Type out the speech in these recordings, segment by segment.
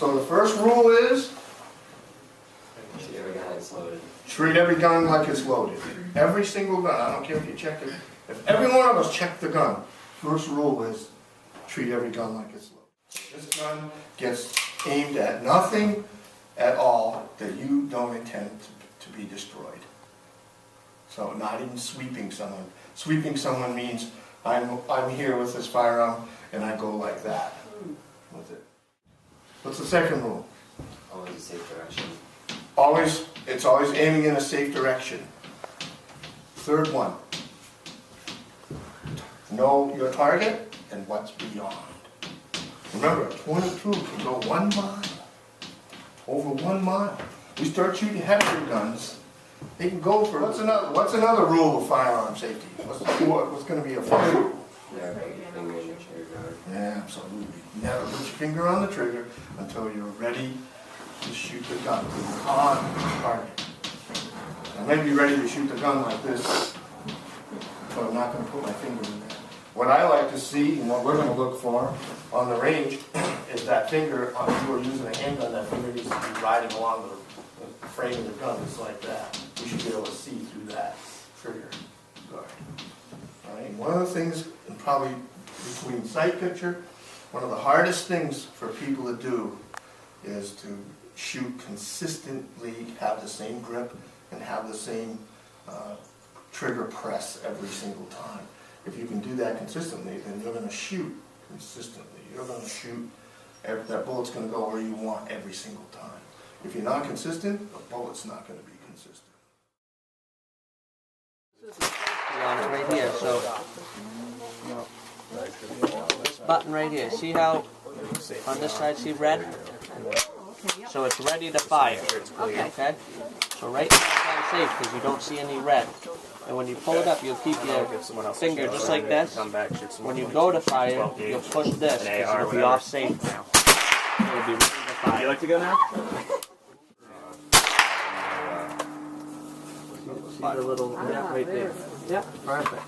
So the first rule is treat every gun like it's loaded. Every single gun. I don't care if you check it. If every one of us check the gun, first rule is treat every gun like it's loaded. This gun gets aimed at nothing at all that you don't intend to be destroyed. So not even sweeping someone. Sweeping someone means I'm here with this firearm and I go like that with it. What's the second rule? Always a safe direction. It's always aiming in a safe direction. Third one. Know your target and what's beyond. Remember, a .22 can go 1 mile. Over 1 mile. We start shooting heavier guns, they can go for, what's another rule of firearm safety? What's going to be a fire rule? Never put your finger in the trigger. Yeah, absolutely. Never put your finger on the trigger until you're ready to shoot the gun on target. I may be ready to shoot the gun like this, but I'm not going to put my finger in there. What I like to see, and what we're going to look for on the range, is that finger, if you are using a handgun, that finger needs to be riding along the frame of the gun. It's like that. We should be able to see through that trigger guard. All right. One of the things, and probably between sight picture, one of the hardest things for people to do is to shoot consistently, have the same grip, and have the same trigger press every single time. If you can do that consistently, then you're going to shoot consistently. You're going to shoot, that bullet's going to go where you want every single time. If you're not consistent, the bullet's not going to be consistent. Right here, so this button right here, see how on this side, see red? So it's ready to fire. Okay? So right now it's safe because you don't see any red. And when you pull it up, you'll keep your finger just like this. When you go to fire, you'll push this because it'll be off safe now. It'll be ready to fire. Would you like to go now? See the little net right there? Yeah, perfect.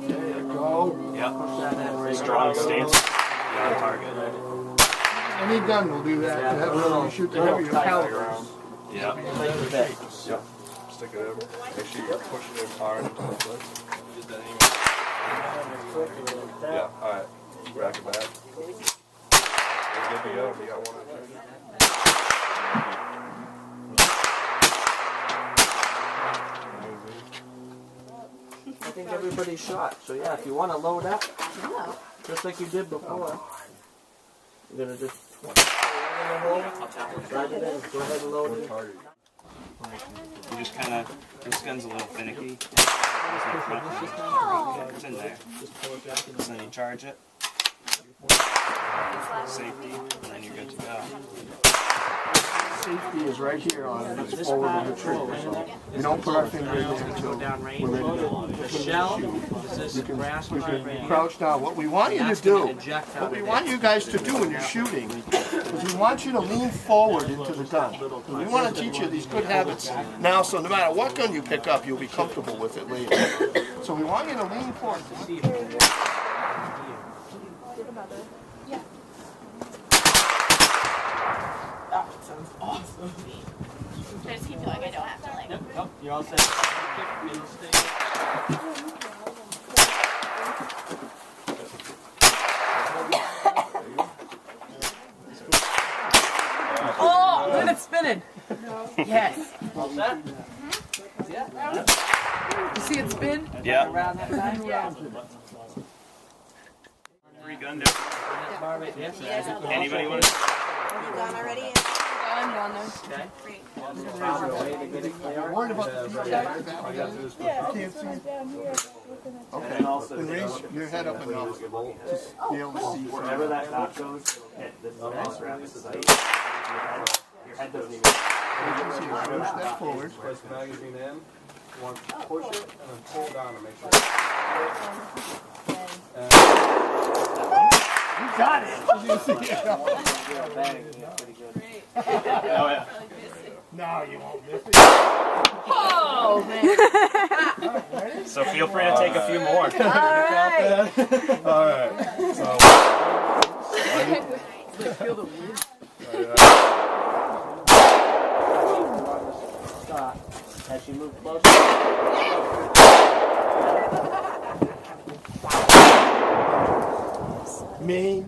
There you go. Yep. Push that in right Strong there. stance. On target. Any gun will do that. When you shoot the heavier caliber. Yep. Like that. Yep. Stick it over. Make sure you push it in hard. Yeah, alright. Rack it back. You're good to go. You got one in there. I think everybody's shot. So yeah, if you want to load up, just like you did before, you're going to just slide it in. Go ahead and load it. You just kind of, this gun's a little finicky. It's in there. So then you charge it. Safety, and then you're good to go. Safety is right here on it. It's forward of the trigger. So we don't put our finger in there until we're ready to The shell is you this can grass crouch down. What we want you to do, what we want you guys to do when you're shooting, is we want you to lean forward into the gun. We want to teach you these good habits now, so no matter what gun you pick up, you'll be comfortable with it later. So we want you to lean forward. That sounds awesome. I just keep feeling I don't have to like. Yep, you're all set. Oh, look at it spinning. Yes. All set? Yeah. You see it spin? Yeah. Around that time? Yeah. Free gun down. Anybody want to? You gone already? I'm gone though. Okay. Great. Worried about the feedback? Yeah. Can't see. And then also, Then raise your head up enough to be able to see. wherever that dot goes, hit this strap. This is like your head doesn't even. Push that forward. Press the magazine in. You want to push it and then pull down to make sure. You got it. Oh yeah. No, you won't miss it. Oh man. So feel free to take a few more. All right. So. Stop. As you move closer. Me.